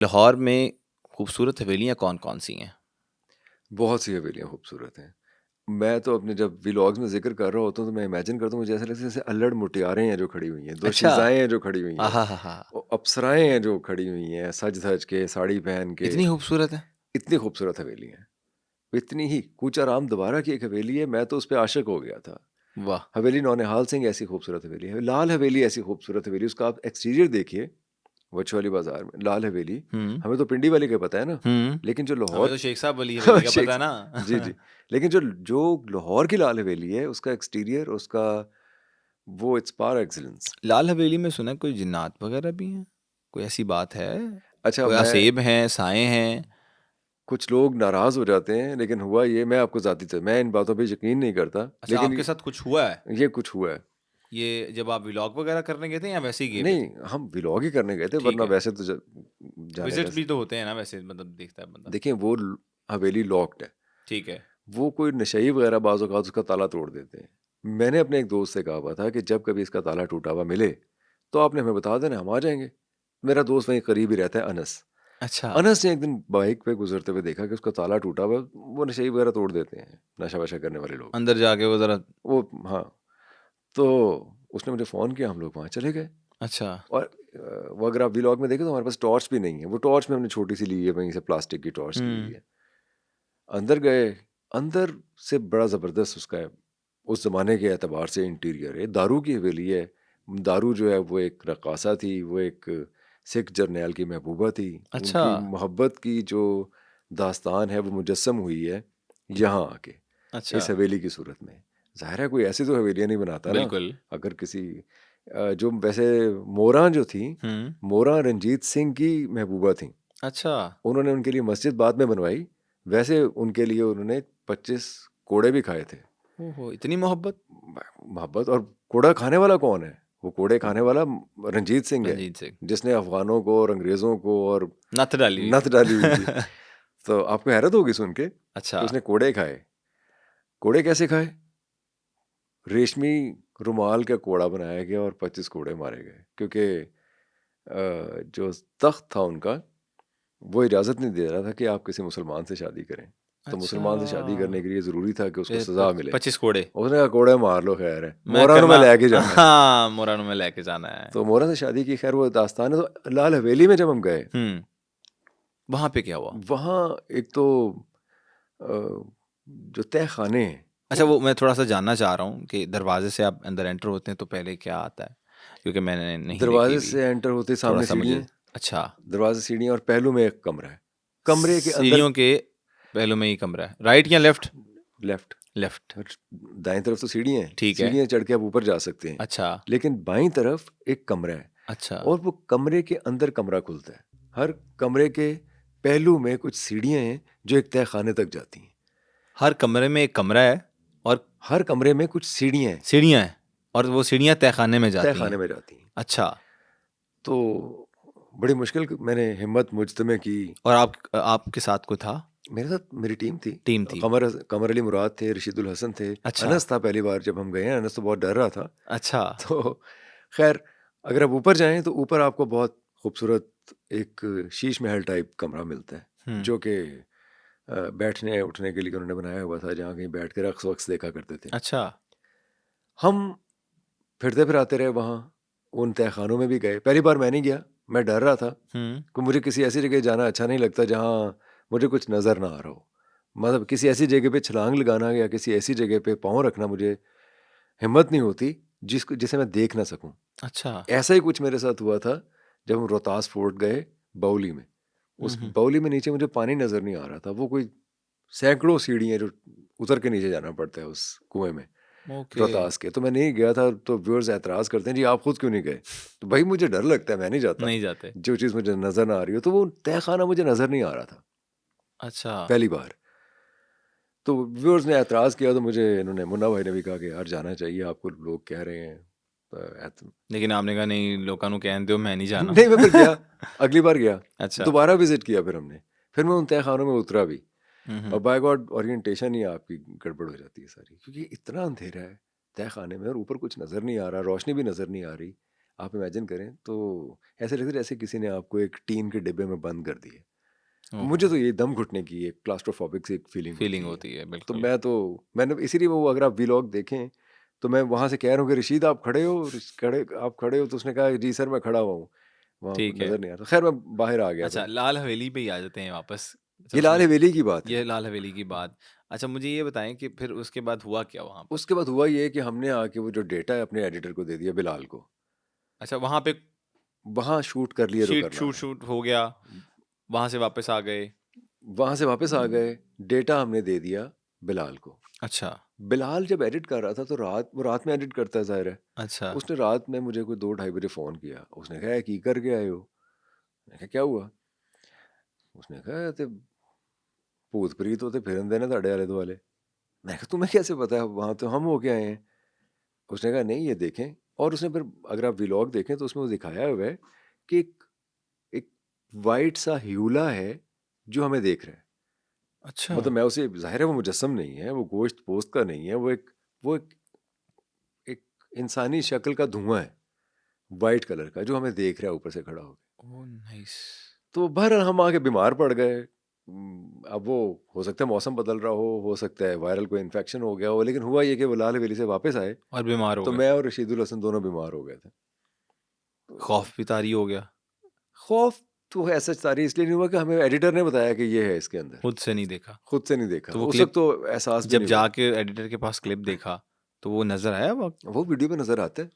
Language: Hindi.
लाहौर में खूबसूरत हवेलियाँ कौन-कौन सी हैं? बहुत सी हवेलियाँ खूबसूरत हैं। मैं तो अपने जब व्लॉग्स में ज़िक्र कर रहा होता हूँ, तो मैं इमेजिन करता हूँ, मुझे ऐसा लगता है जैसे अल्लड़ मुटियारें हैं जो खड़ी हुई हैं, अच्छा। दोशीज़ाएँ हैं जो खड़ी हुई हैं, आहाहाहा! अप्सराएँ हैं जो खड़ी हुई हैं, सज-धज के, साड़ी पहन के। इतनी खूबसूरत है? इतनी खूबसूरत हवेली है। इतनी ही कूच आराम दोबारा की एक हवेली है, मैं तो उस पे आशिक हो गया था। वाह! हवेली नौनिहाल सिंह ऐसी खूबसूरत हवेली है। लाल हवेली ऐसी खूबसूरत हवेली, उसका आप एक्सटीरियर देखिए, वर्चुअली बाज़ार में लाल हवेली, हुँ, हमें तो पिंडी वाले का पता है ना, हुँ। लेकिन जो हमें लाहौर तो शेख साहब वाली हवेली का शेख पता है जी, ना। जी। लेकिन जो जो लाहौर की लाल हवेली है, उसका एक्सटीरियर, उसका वो इट्स पार एक्सीलेंस। लाल हवेली में सुना है कोई जिन्नात वगैरह भी हैं? कोई ऐसी बात है? अच्छा, कोई मैं असेब हैं, साएँ हैं? कुछ लोग नाराज़ हो जाते हैं, लेकिन हुआ ये, मैं आपको ज़ाती तौर मैं इन बातों पे यकीन नहीं करता, अच्छा, लेकिन आपके साथ कुछ हुआ है? ये कुछ हुआ है। ये जब आप व्लॉग वगैरह करने गए थे या वैसे ही गए हुए नहीं, थे? हम व्लॉग ही करने गए थे, ठीक वरना है। वैसे तो जाने का विज़िट्स भी तो होते हैं ना वैसे मतलब देखता है बंदा। देखिए, वो हवेली लॉक्ड है। ठीक है। वो कोई नशई वगैरह बाज़ औक़ात उसका ताला तोड़ देते हैं। मैंने अपने एक दोस्त से कहा हुआ था कि जब कभी इसका ताला टूटा हुआ मिले, तो आपने हमें बता देना, हम आ जाएँगे। मेरा दोस्त वहीं करीब ही रहता है, अनस। अच्छा, अनस ने एक दिन बाइक पे गुज़रते हुए देखा कि उसका ताला टूटा हुआ है, वो नशई वगैरह तोड़ देते हैं, नशा-वशा करने वाले लोग। अंदर जाके वो ज़रा वो हाँ, तो उसने मुझे फ़ोन किया, हम लोग वहाँ चले गए। अच्छा। और वो अगर आप व्लॉग में देखें, तो हमारे पास टॉर्च भी नहीं है। वो टॉर्च भी हमने छोटी-सी ली है, वहीं से प्लास्टिक की टॉर्च ली हुई हुँ। है। अंदर गए, अंदर से बड़ा ज़बरदस्त उसका उस ज़माने के एतबार से इंटीरियर है। दारू की हवेली है। दारू जो है वो एक रक़्क़ासा थी, वो एक सिख जरनैल की महबूबा थी। अच्छा, उनकी मोहब्बत की जो दास्तान है वो मुजस्सम हुई है यहाँ आके, अच्छा। इस हवेली की सूरत में। ज़ाहिर है कोई ऐसी तो हवेलियाँ नहीं बनाता ना, बिल्कुल। अगर किसी जो वैसे मोरा जो थी, हुँ। मोरा रंजीत सिंह की महबूबा थीं। अच्छा। उन्होंने उनके लिए मस्जिद बाद में बनवाई, वैसे उनके लिए उन्होंने 25 कोड़े भी खाए थे। ओहो! इतनी मोहब्बत? मोहब्बत। और कोड़ा खाने वाला कौन है? वो कोड़े खाने वाला रंजीत सिंह है, रंजीत सिंह। जिसने अफ़गानों को और अंग्रेज़ों को और नत्थ डाली हुई नथ थी। डाली हुई थी। तो आपको हैरत होगी सुन के अच्छा, कि उसने कोड़े खाए। कोड़े कैसे खाए? रेशमी रुमाल का कोड़ा बनाया गया और 25 कोड़े मारे गए, क्योंकि जो तख्त था उनका, वो इजाज़त नहीं दे रहा था कि आप किसी मुसलमान से शादी करें। तो अच्छा। मुसलमान से शादी करने के लिए ज़रूरी था कि उसको फिर सज़ा मिले। 25 कोड़े। उसने कहा कोड़े मार लो, खैर है, मोरा में महकमा लेके जाना है। हाँ, मुरानो में लेके जाना है। तो मोरा से शादी की, खैर वो दास्तान है। तो लाल हवेली में जब हम गए, हुँ, वहाँ पे क्या हुआ? वहाँ एक तो अ, जो तह खाने हैं, अच्छा वो मैं थोड़ा-सा जानना चाह रहा हूँ कि दरवाज़े से आप अंदर एंटर होते हैं तो पहले क्या आता है? क्योंकि मैंने नहीं देखी दरवाजे हुई। से एंटर होते ही सामने थोड़ा-सा सीढ़ी मुझे है। अच्छा, दरवाजे से सीढ़ियाँ, और पहलू में एक कमरा है। कमरे के अंदर सीढ़ियों के पहलू में ही कमरा है। राइट या लेफ्ट? लेफ्ट, लेफ्ट, और दाएं तरफ तो सीढ़ियाँ हैं। ठीक है। सीढ़ियाँ चढ़ के आप ऊपर जा सकते हैं, अच्छा, लेकिन बाईं तरफ एक कमरा है, अच्छा। और वो कमरे के अंदर कमरा खुलता है। हर कमरे के पहलू में कुछ सीढ़ियाँ हैं जो एक तह खाने तक जाती हैं। हर कमरे में एक कमरा है और हर कमरे में कुछ सीढ़ियाँ हैं, सीढ़ियाँ हैं और वो सीढ़ियाँ तहखाने में तह जाती खाने हैं। में जाती हैं। अच्छा तो बड़ी मुश्किल मैंने हिम्मत मुज्तमे की। और आपके साथ कोई था? मेरे साथ मेरी टीम थी। टीम थी। कमर कमर अली मुराद थे, रशीदुल हसन थे, अच्छा, अनस था। पहली बार जब हम गए हैं, अनस तो बहुत डर रहा था। अच्छा। तो खैर, अगर आप ऊपर जाएँ तो ऊपर आपको बहुत खूबसूरत एक शीश महल टाइप कमरा मिलता है, हुँ, जो कि बैठने उठने के लिए उन्होंने बनाया हुआ था, जहाँ कहीं बैठ के रक़्स वक़्स देखा करते थे। अच्छा, हम फिरते फिराते रहे वहाँ, उन तहखानों में भी गए। पहली बार मैं नहीं गया, मैं डर रहा था हुँ, कि मुझे किसी ऐसी जगह जाना अच्छा नहीं लगता जहाँ मुझे कुछ नज़र ना आ रहा हो। मतलब किसी ऐसी जगह पे छलांग लगाना या किसी ऐसी जगह पे पाँव रखना, मुझे हिम्मत नहीं होती जिसे मैं देख ना सकूँ। अच्छा। ऐसा ही कुछ मेरे साथ हुआ था जब हम रोहतास फोर्ट गए, बाउली में। हुँ, उस हुँ। बाउली में नीचे मुझे पानी नज़र नहीं आ रहा था। वो कोई सैकड़ों सीढ़ियाँ जो उतर के नीचे जाना पड़ता है उस कुएँ में, ओके, रोहतास के। तो मैं नहीं गया था, तो व्यूअर्स एतराज़ करते हैं, जी आप खुद क्यों नहीं गए? तो भाई मुझे डर लगता है, मैं नहीं जाता। नहीं जाते। जो चीज़ मुझे नज़र ना आ रही हो, तो वो तहखाना मुझे नज़र नहीं आ रहा था, अच्छा, पहली बार। तो व्यूअर्स ने एतराज़ किया, तो मुझे इन्होंने, मुन्ना भाई ने भी कहा कि यार जाना चाहिए आपको, लोग कह रहे हैं। लेकिन आपने कहा नहीं लोकां ਨੂੰ कहन दो मैं नहीं जाना। नहीं, मैं फिर गया, अगली बार गया, अच्छा, दोबारा विज़िट किया फिर हमने। फिर मैं उन तहखानों में उतरा भी, हुँ, और हुँ। बाय गॉड ओरिएंटेशन ही आपकी गड़बड़ हो जाती है सारी, क्योंकि इतना अंधेरा है तहखाने में, और ऊपर कुछ नज़र नहीं आ रहा, रोशनी भी नज़र नहीं आ रही। आप इमेजिन करें तो ऐसे लगता है जैसे किसी ने आपको एक टीन के डिब्बे में बंद कर दिए। मुझे तो ये दम घुटने की एक क्लास्ट्रोफोबिक सी एक फीलिंग फीलिंग होती होती है है। बिल्कुल। मैंने इसीलिए वो अगर आप व्लॉग देखें तो मैं वहाँ से कह रहा हूँ कि रशीद आप खड़े हो, आप खड़े हो, तो उसने कहा जी सर मैं खड़ा हुआ हूँ, वहाँ ठीक है। नज़र नहीं आ रहा। खैर मैं बाहर आ गया अच्छा, था। लाल हवेली पे ही आ जाते हैं वापस। अच्छा, ये लाल उसमें हवेली की बात ये है। लाल हवेली की बात। अच्छा, मुझे ये बताएं कि फिर उसके बाद हुआ क्या वहाँ पर? उसके बाद हुआ ये कि हमने आके वो जो डेटा है अपने एडिटर को दे दिया, बिलाल को। अच्छा, वहाँ पे वहाँ शूट कर लिए जो शीट करना शूट था। शूट हो गया, वहाँ से वापस आ गए। वहाँ से वापस आ गए, डेटा हमने दे दिया बिलाल को। अच्छा, बिलाल जब एडिट कर रहा था तो वो रात में एडिट करता है ज़ाहिर है। अच्छा, उसने रात में मुझे कोई 2 ढाई बजे फ़ोन किया। उसने कहा की करके आए हो? मैंने कहा क्या हुआ? उसने कहा ते भूत प्रीत होते फिरन देने ਤੁਹਾਡੇ आले दुआले। मैंने कहा तुम्हें कैसे पता है? वहाँ तो हम होके आए हैं। उसने कहा नहीं ये देखें, और उसने फिर अगर आप व्लॉग देखें तो उसमें वो दिखाया हुआ है कि एक वाइट सा ह्यूला है जो हमें देख रहा है। अच्छा। मतलब मैं उसे, ज़ाहिर है वो मुजस्सम नहीं है, वो गोश्त पोस्त का नहीं है, वो एक इंसानी शक्ल का धुआं है, वाइट कलर का, जो हमें देख रहा है ऊपर से खड़ा होकर। Oh nice. तो बहरहाल हम आके बीमार पड़ गए। अब वो हो सकता है मौसम बदल रहा हो सकता है वायरल कोई इन्फेक्शन हो गया हो, लेकिन हुआ ये कि वो लाल हवेली से वापस आए और बीमार हो तो गए। मैं और रशीदुल हसन दोनों बीमार हो गए थे। तो खौफ भी तारी हो गया। खौफ तो ऐसा तारी इसलिए नहीं हुआ कि हमें एडिटर ने बताया कि ये है इसके अंदर, खुद से नहीं देखा। खुद से नहीं देखा, तो वो उस वक्त क्लिप तो एहसास भी जब नहीं हुआ। जाके एडिटर के पास क्लिप देखा, तो वो नज़र आया वक़्त? वो वीडियो पे नजर आता है।